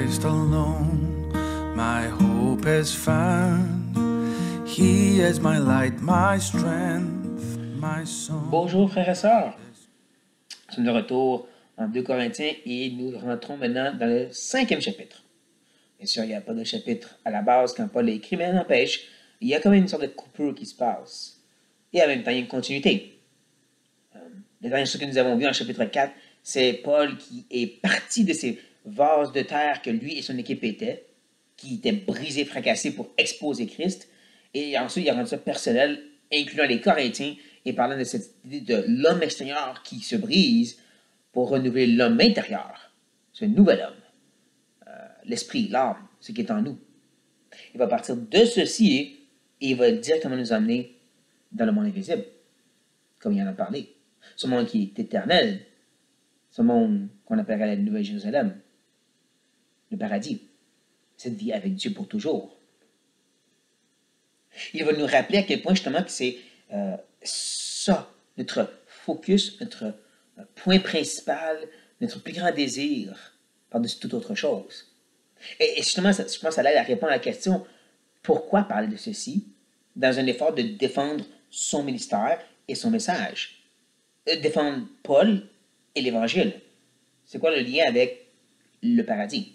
Christ alone, my hope is found. He is my light, my strength, my song. Bonjour frères et sœurs, nous sommes de retour en 2 Corinthiens et nous rentrons maintenant dans le 5e chapitre. Bien sûr, il n'y a pas de chapitre à la base quand Paul l'a écrit, mais n'empêche, il y a quand même une sorte de coupure qui se passe. Et en même temps, il y a une continuité. La dernière chose que nous avons vu en chapitre 4, c'est Paul qui est parti de ces vases de terre que lui et son équipe étaient, qui étaient brisés, fracassés pour exposer Christ. Et ensuite, il a rendu ça personnel, incluant les Corinthiens, et parlant de cette idée de l'homme extérieur qui se brise pour renouveler l'homme intérieur, ce nouvel homme, l'esprit, l'âme, ce qui est en nous. Il va partir de ceci et il va directement nous emmener dans le monde invisible, comme il en a parlé. Ce monde qui est éternel, ce monde qu'on appellerait la Nouvelle Jérusalem, le paradis, cette vie avec Dieu pour toujours. Il va nous rappeler à quel point justement que c'est ça, notre focus, notre point principal, notre plus grand désir par-dessus toute autre chose. Et justement, je pense que ça aide à répondre à la question, pourquoi parler de ceci dans un effort de défendre son ministère et son message? Défendre Paul et l'Évangile. C'est quoi le lien avec le paradis?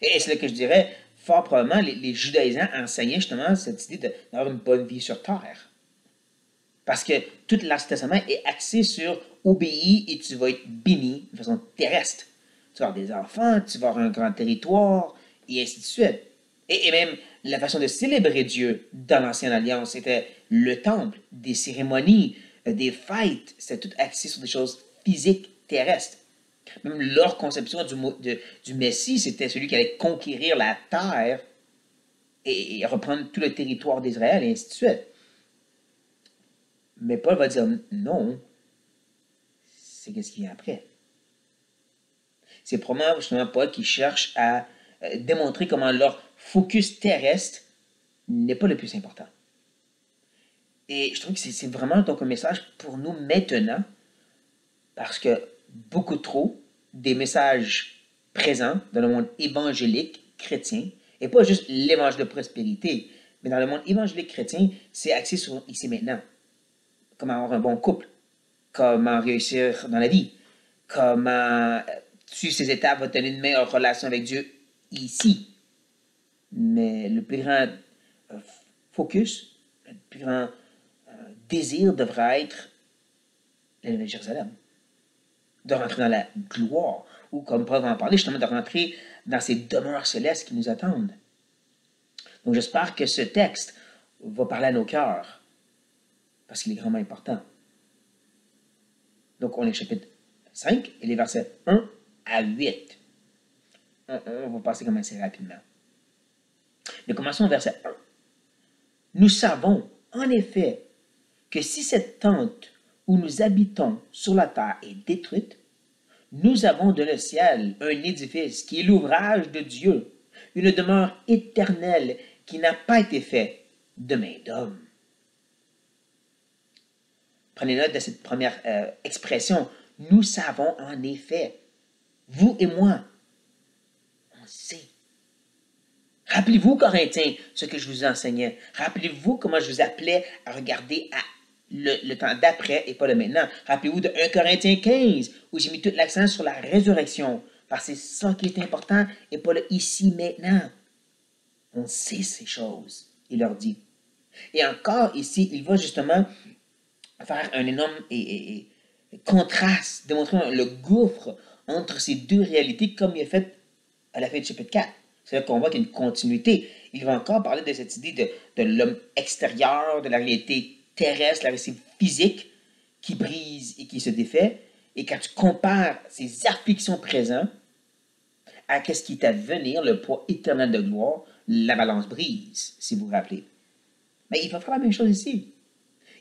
Et c'est là que je dirais, fort probablement, les judaïsants enseignaient justement cette idée d'avoir une bonne vie sur terre. Parce que tout l'Ancien Testament est axé sur obéis et tu vas être béni de façon terrestre. Tu vas avoir des enfants, tu vas avoir un grand territoire, et ainsi de suite. Et même la façon de célébrer Dieu dans l'Ancienne Alliance, c'était le temple, des cérémonies, des fêtes, c'était tout axé sur des choses physiques terrestres. Même leur conception du Messie, c'était celui qui allait conquérir la terre et reprendre tout le territoire d'Israël, et ainsi de suite. Mais Paul va dire non, c'est qu'est-ce qu'il y a après. C'est probablement justement Paul qui cherche à démontrer comment leur focus terrestre n'est pas le plus important. Et je trouve que c'est vraiment donc un message pour nous maintenant, parce que beaucoup trop des messages présents dans le monde évangélique chrétien, et pas juste l'évangile de prospérité, mais dans le monde évangélique chrétien, c'est axé sur ici maintenant. Comment avoir un bon couple, comment réussir dans la vie, comment suivre ces étapes va tenir une meilleure relation avec Dieu ici. Mais le plus grand focus, le plus grand désir devrait être la Nouvelle Jérusalem. De rentrer dans la gloire, ou comme Paul va en parler, justement de rentrer dans ces demeures célestes qui nous attendent. Donc j'espère que ce texte va parler à nos cœurs, parce qu'il est vraiment important. Donc on est au chapitre 5, et les versets 1 à 8. On va passer comme assez rapidement. Mais commençons au verset 1. Nous savons, en effet, que si cette tente où nous habitons sur la terre est détruite, nous avons dans le ciel un édifice qui est l'ouvrage de Dieu, une demeure éternelle qui n'a pas été faite de main d'homme. Prenez note de cette première expression. Nous savons en effet. Vous et moi, on sait. Rappelez-vous, Corinthiens, ce que je vous enseignais. Rappelez-vous comment je vous appelais à regarder à le temps d'après et pas de maintenant. Rappelez-vous de 1 Corinthiens 15, où j'ai mis tout l'accent sur la résurrection. Parce que c'est ça qui est important et pas le ici, maintenant. On sait ces choses, il leur dit. Et encore ici, il va justement faire un énorme contraste, démontrer le gouffre entre ces deux réalités comme il a fait à la fin du chapitre 4. C'est là qu'on voit qu'il y a une continuité. Il va encore parler de cette idée de l'homme extérieur, de la réalité terrestre, la réalité physique qui brise et qui se défait. Et quand tu compares ces afflictions présentes à ce qui est à venir, le poids éternel de gloire, la balance brise, si vous vous rappelez. Mais il va faire la même chose ici.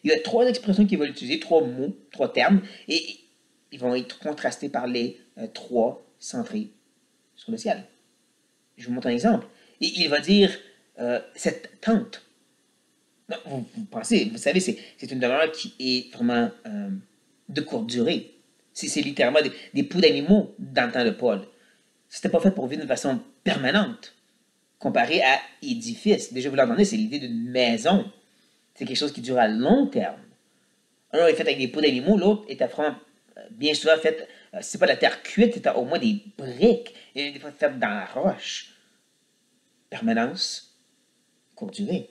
Il y a 3 expressions qu'il va utiliser, 3 mots, 3 termes, et ils vont être contrastés par les 3 centrés sur le ciel. Je vous montre un exemple. Et il va dire cette tente. Non, vous pensez, vous savez, c'est une demeure qui est vraiment de courte durée. C'est littéralement des peaux d'animaux dans le temps de Paul. C'était pas fait pour vivre d'une façon permanente, comparé à édifice. Déjà, vous l'entendez, c'est l'idée d'une maison. C'est quelque chose qui dure à long terme. Un est fait avec des peaux d'animaux, l'autre est bien souvent fait, si c'est pas de la terre cuite, c'est au moins des briques, et des fois fait dans la roche. Permanence, courte durée.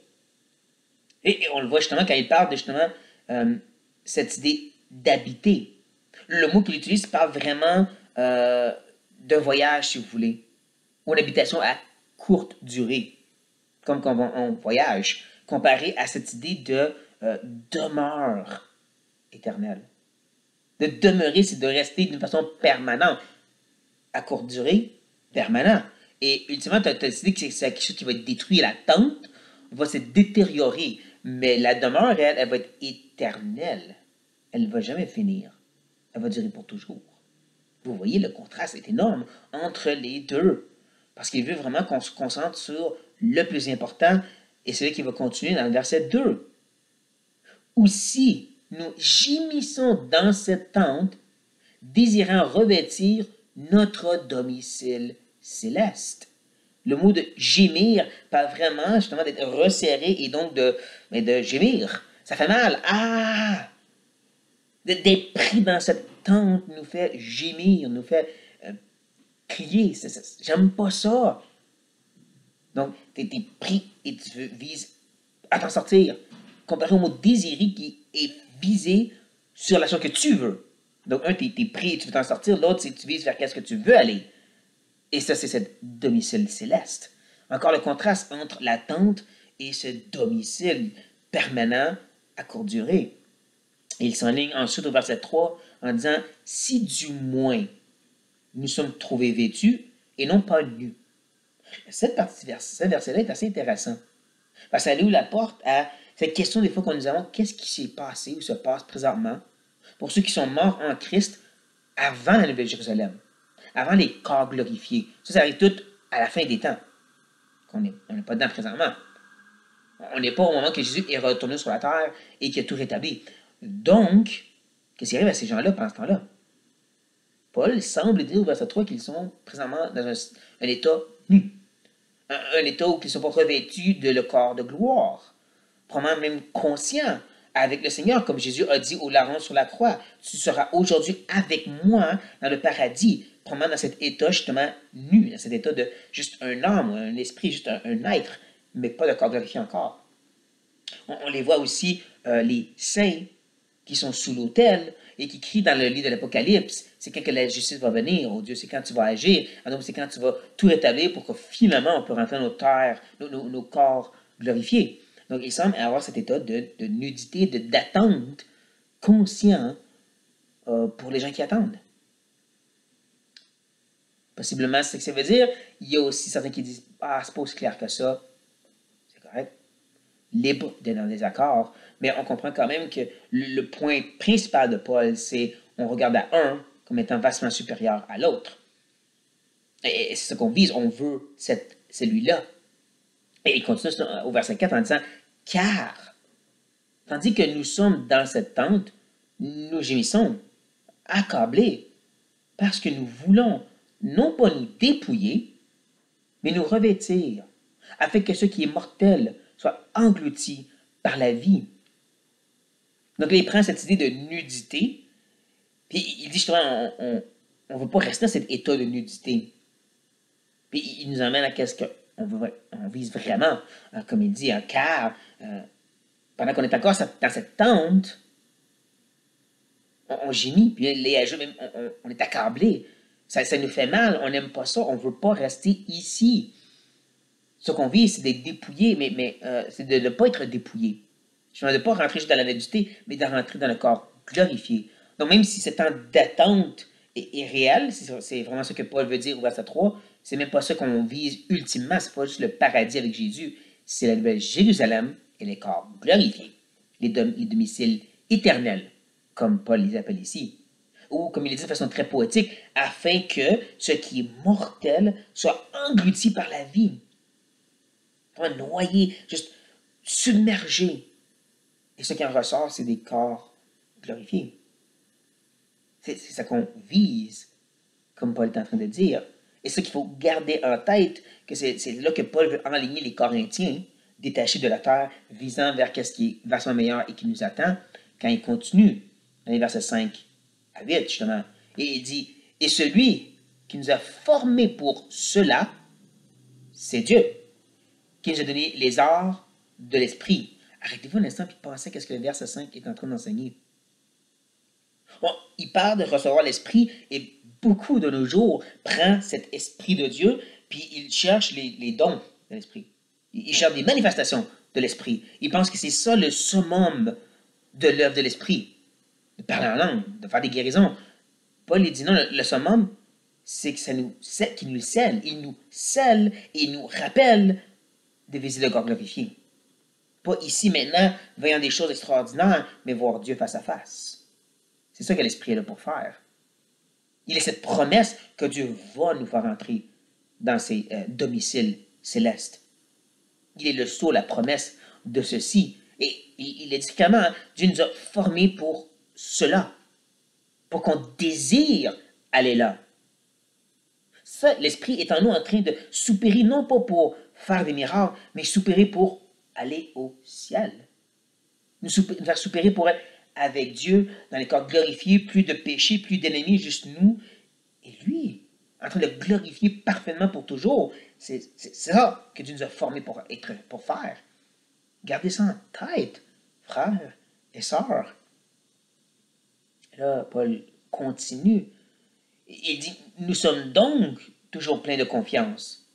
Et on le voit justement quand il parle de justement cette idée d'habiter. Le mot qu'il utilise parle vraiment d'un voyage, si vous voulez, ou une habitation à courte durée, comme quand on voyage, comparé à cette idée de demeure éternelle. De demeurer, c'est de rester d'une façon permanente. À courte durée, permanent. Et ultimement, tu as décidé que c'est quelque chose qui va être détruit. La tente va se détériorer. Mais la demeure, elle va être éternelle. Elle ne va jamais finir. Elle va durer pour toujours. Vous voyez, le contraste est énorme entre les deux. Parce qu'il veut vraiment qu'on se concentre sur le plus important, et celui qui va continuer dans le verset 2. Aussi, nous gémissons dans cette tente, désirant revêtir notre domicile céleste. Le mot de gémir parle vraiment justement d'être resserré et donc de gémir. Ça fait mal. Ah! D'être pris dans cette tente nous fait gémir, nous fait crier. J'aime pas ça. Donc, tu es pris et tu vises à t'en sortir. Comparé au mot désirer qui est visé sur la chose que tu veux. Donc, un, tu es pris et tu veux t'en sortir. L'autre, c'est que tu vises vers qu'est-ce que tu veux aller. Et ça, c'est ce domicile céleste. Encore le contraste entre l'attente et ce domicile permanent à courte durée. Et il s'enligne ensuite au verset 3 en disant « Si du moins nous sommes trouvés vêtus et non pas nus ». Ce verset-là est assez intéressant. Parce que ça ouvre la porte à cette question des fois qu'on nous avons, qu'est-ce qui s'est passé ou se passe présentement pour ceux qui sont morts en Christ avant la Nouvelle Jérusalem, avant les corps glorifiés. Ça arrive tout à la fin des temps. On n'est pas dedans présentement. On n'est pas au moment que Jésus est retourné sur la terre et qu'il a tout rétabli. Donc, qu'est-ce qui arrive à ces gens-là pendant ce temps-là? Paul semble dire au verset 3 qu'ils sont présentement dans un état nu. Un état où ils ne sont pas revêtus de le corps de gloire. Probablement même conscients avec le Seigneur, comme Jésus a dit au larron sur la croix. Tu seras aujourd'hui avec moi dans le paradis. Probablement dans cet état justement nu, dans cet état de juste un âme, un esprit, juste un être, mais pas de corps glorifié encore. On les voit aussi, les saints qui sont sous l'autel et qui crient dans le livre de l'Apocalypse. C'est quand que la justice va venir, oh Dieu, c'est quand tu vas agir. Donc c'est quand tu vas tout rétablir pour que finalement on peut rentrer dans nos terres, nos corps glorifiés. Donc il semble avoir cet état de nudité, d'attente conscient pour les gens qui attendent. Possiblement, c'est ce que ça veut dire. Il y a aussi certains qui disent « Ah, c'est pas aussi clair que ça. » C'est correct. Libre d'être dans des accords. Mais on comprend quand même que le point principal de Paul, c'est on regarde à un comme étant vastement supérieur à l'autre. Et c'est ce qu'on vise. On veut celui-là. Et il continue au verset 4 en disant « Car, tandis que nous sommes dans cette tente, nous gémissons, accablés, parce que nous voulons non pas nous dépouiller, mais nous revêtir, afin que ce qui est mortel soit englouti par la vie. » Donc là, il prend cette idée de nudité, puis il dit justement, on ne veut pas rester dans cet état de nudité. Puis il nous emmène à qu'est-ce qu'on vise vraiment, comme il dit, car pendant qu'on est encore dans cette tente, on gémit, puis les ajoute, même on est accablé. Ça nous fait mal, on n'aime pas ça, on ne veut pas rester ici. Ce qu'on vit, c'est d'être dépouillé, mais c'est de ne pas être dépouillé. Je ne veux pas rentrer juste dans la nudité, mais de rentrer dans le corps glorifié. Donc même si ce temps d'attente est réel, c'est vraiment ce que Paul veut dire au verset 3, c'est même pas ça qu'on vise ultimement, c'est pas juste le paradis avec Jésus, c'est la nouvelle Jérusalem et les corps glorifiés, les domiciles éternels, comme Paul les appelle ici. Ou, comme il le dit de façon très poétique, afin que ce qui est mortel soit englouti par la vie. Vraiment noyé, juste submergé. Et ce qui en ressort, c'est des corps glorifiés. C'est ça qu'on vise, comme Paul est en train de dire. Et c'est ça qu'il faut garder en tête, que c'est là que Paul veut enligner les Corinthiens, détachés de la terre, visant vers ce qui est vachement meilleur et qui nous attend, quand il continue dans les versets 5 à 8, justement. Et il dit, et celui qui nous a formés pour cela, c'est Dieu, qui nous a donné les arts de l'esprit. Arrêtez-vous un instant et pensez à ce que le verset 5 est en train d'enseigner. Bon, il parle de recevoir l'esprit et beaucoup de nos jours prend cet esprit de Dieu puis il cherche les dons de l'esprit. Il cherche des manifestations de l'esprit. Il pense que c'est ça le summum de l'œuvre de l'esprit. De parler en langue, de faire des guérisons. Paul il dit non, le summum, c'est qu'il nous scelle. Il nous scelle et il nous rappelle de viser le corps glorifié. Pas ici, maintenant, voyant des choses extraordinaires, mais voir Dieu face à face. C'est ça que l'Esprit est là pour faire. Il est cette promesse que Dieu va nous faire entrer dans ses domiciles célestes. Il est le sceau, la promesse de ceci. Et il est dit clairement, Dieu nous a formés pour cela, pour qu'on désire aller là. Ça, l'Esprit est en nous en train de soupirer, non pas pour faire des miracles, mais soupirer pour aller au ciel. Nous faire soupirer pour être avec Dieu dans les corps glorifiés, plus de péché, plus d'ennemis, juste nous et lui, en train de glorifier parfaitement pour toujours. C'est ça que Dieu nous a formés pour faire. Gardez ça en tête, frères et sœurs. Là, Paul continue. Il dit, nous sommes donc toujours pleins de confiance.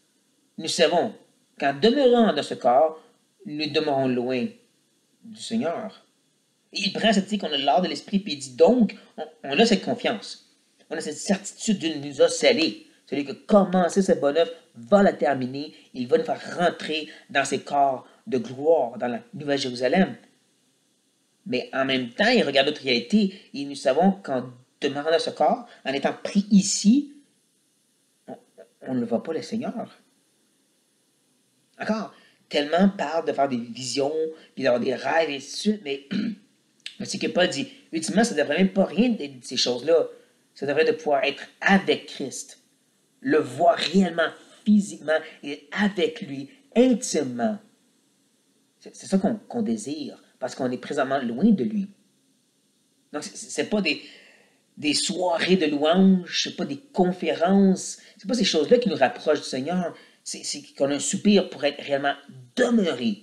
Nous savons qu'en demeurant dans ce corps, nous demeurons loin du Seigneur. Il prend cette idée qu'on a l'art de l'esprit, puis il dit donc, on a cette confiance. On a cette certitude Dieu nous a scellés. Celui qui a commencé cette bonne œuvre va la terminer. Il va nous faire rentrer dans ses corps de gloire, dans la Nouvelle Jérusalem. Mais en même temps, il regarde notre réalité et nous savons qu'en demeurant dans ce corps, en étant pris ici, on ne voit pas le Seigneur. Encore, tellement parle de faire des visions, puis d'avoir des rêves, et ainsi de suite, mais c'est que Paul dit, ultimement, ça ne devrait même pas rien de ces choses-là. Ça devrait de pouvoir être avec Christ, le voir réellement, physiquement, et avec lui, intimement. C'est ça qu'on désire, parce qu'on est présentement loin de lui. Donc, ce n'est pas des soirées de louanges, ce n'est pas des conférences, ce n'est pas ces choses-là qui nous rapprochent du Seigneur. C'est qu'on a un soupir pour être réellement demeuré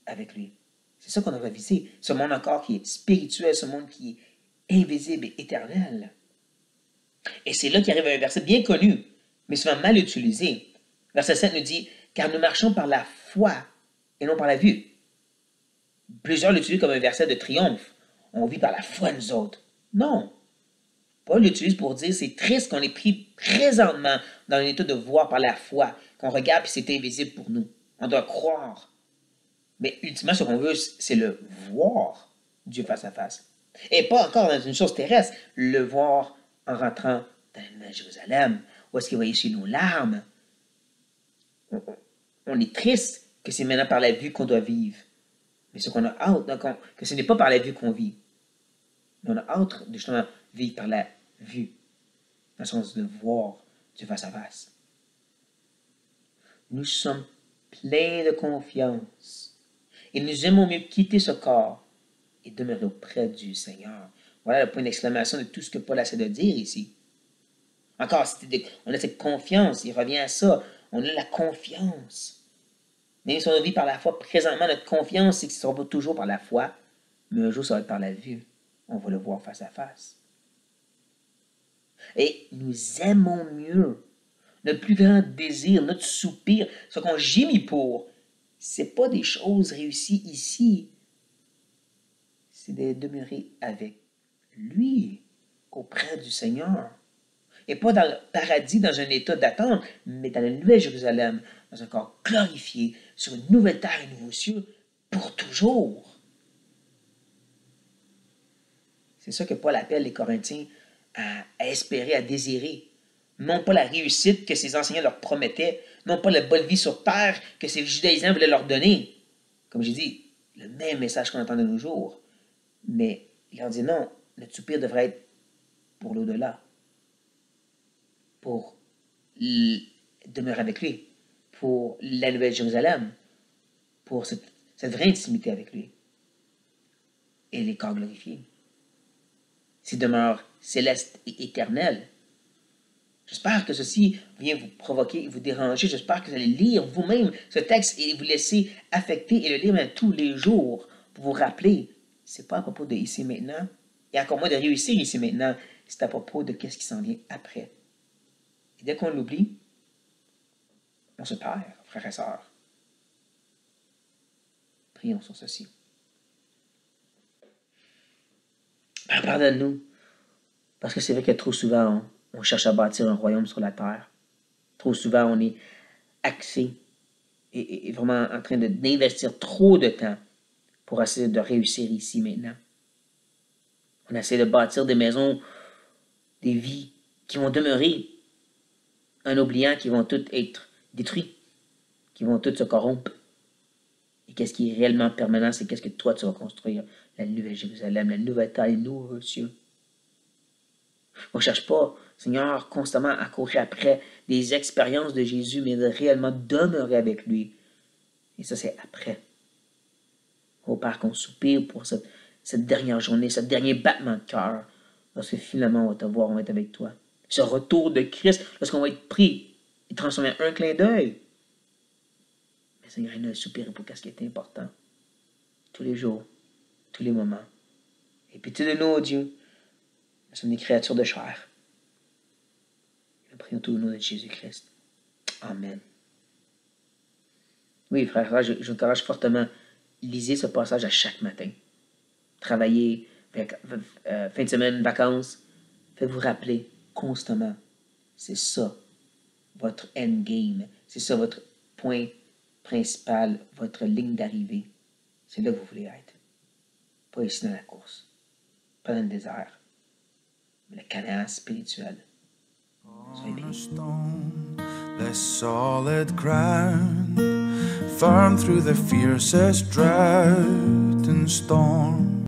avec lui. C'est ça qu'on a visé. Ce monde encore qui est spirituel, ce monde qui est invisible et éternel. Et c'est là qu'arrive un verset bien connu, mais souvent mal utilisé. Verset 7 nous dit, car nous marchons par la foi et non par la vue. Plusieurs l'utilisent comme un verset de triomphe. On vit par la foi, nous autres. Non. Paul l'utilise pour dire, c'est triste qu'on est pris présentement dans un état de voir par la foi, qu'on regarde et c'est invisible pour nous. On doit croire. Mais ultimement, ce qu'on veut, c'est le voir Dieu face à face. Et pas encore dans une chose terrestre, le voir en rentrant dans la Nouvelle Jérusalem, où est-ce qu'il va essuyer nos larmes. On est triste que c'est maintenant par la vue qu'on doit vivre. Mais ce qu'on a hâte, donc que ce n'est pas par la vue qu'on vit. Mais on a hâte de justement vivre par la vue, dans le sens de voir Dieu face à face. Nous sommes pleins de confiance et nous aimons mieux quitter ce corps et demeurer auprès du Seigneur. Voilà le point d'exclamation de tout ce que Paul essaie de dire ici. Encore, on a cette confiance, il revient à ça, on a la confiance. Même si on vit par la foi, présentement, notre confiance, c'est que ce ne sera pas toujours par la foi, mais un jour, ça va être par la vue. On va le voir face à face. Et nous aimons mieux. Notre plus grand désir, notre soupir, ce qu'on gémit pour, ce n'est pas des choses réussies ici. C'est de demeurer avec lui, auprès du Seigneur. Et pas dans le paradis, dans un état d'attente, mais dans la Nouvelle Jérusalem, dans un corps glorifié, sur une nouvelle terre et nouveaux cieux, pour toujours. C'est ça que Paul appelle les Corinthiens à espérer, à désirer. Non pas la réussite que ses enseignants leur promettaient, non pas la bonne vie sur terre que ces judaïsants voulaient leur donner. Comme j'ai dit, le même message qu'on entend de nos jours. Mais il leur dit non, notre soupir devrait être pour l'au-delà. Pour demeurer avec lui, pour la Nouvelle Jérusalem, pour cette vraie intimité avec lui. Et les corps glorifiés. Ces demeures célestes et éternelles. J'espère que ceci vient vous provoquer et vous déranger. J'espère que vous allez lire vous-même ce texte et vous laisser affecter et le lire même tous les jours pour vous rappeler. C'est pas à propos de ici maintenant, et encore moins de réussir ici maintenant. C'est à propos de qu'est-ce qui s'en vient après. Et dès qu'on l'oublie, on se perd, frères et sœurs. Prions sur ceci. Père, pardonne-nous. Parce que c'est vrai que trop souvent, on cherche à bâtir un royaume sur la terre. Trop souvent, on est axé et vraiment en train d'investir trop de temps pour essayer de réussir ici maintenant. On essaie de bâtir des maisons, des vies qui vont demeurer en oubliant qu'ils vont toutes être détruits, qui vont toutes se corrompre. Et qu'est-ce qui est réellement permanent, c'est qu'est-ce que toi tu vas construire, la nouvelle Jérusalem, la nouvelle terre, les nouveaux cieux. On ne cherche pas, Seigneur, constamment à courir après des expériences de Jésus, mais de réellement demeurer avec lui. Et ça, c'est après. Au Père, qu'on soupire pour cette dernière journée, ce dernier battement de cœur, lorsque finalement on va te voir, on va être avec toi. Ce retour de Christ, lorsqu'on va être pris et transformé en un clin d'œil. Mais Seigneur, il nous a soupiré pour ce qui est important. Tous les jours, tous les moments. Et pitié de nous, oh Dieu, nous sommes des créatures de chair. Nous prions tout au nom de Jésus-Christ. Amen. Oui, frère, je vous encourage fortement. Lisez ce passage à chaque matin. Travaillez, fin de semaine, vacances. Faites-vous rappeler constamment. C'est ça, votre endgame. C'est ça, votre point principal, votre ligne d'arrivée. C'est là que vous voulez être. Pas ici dans la course. Pas dans le désert. Mais le Canaan spirituel. Soyez bénis. The solid ground, firm through the fiercest drought and storm.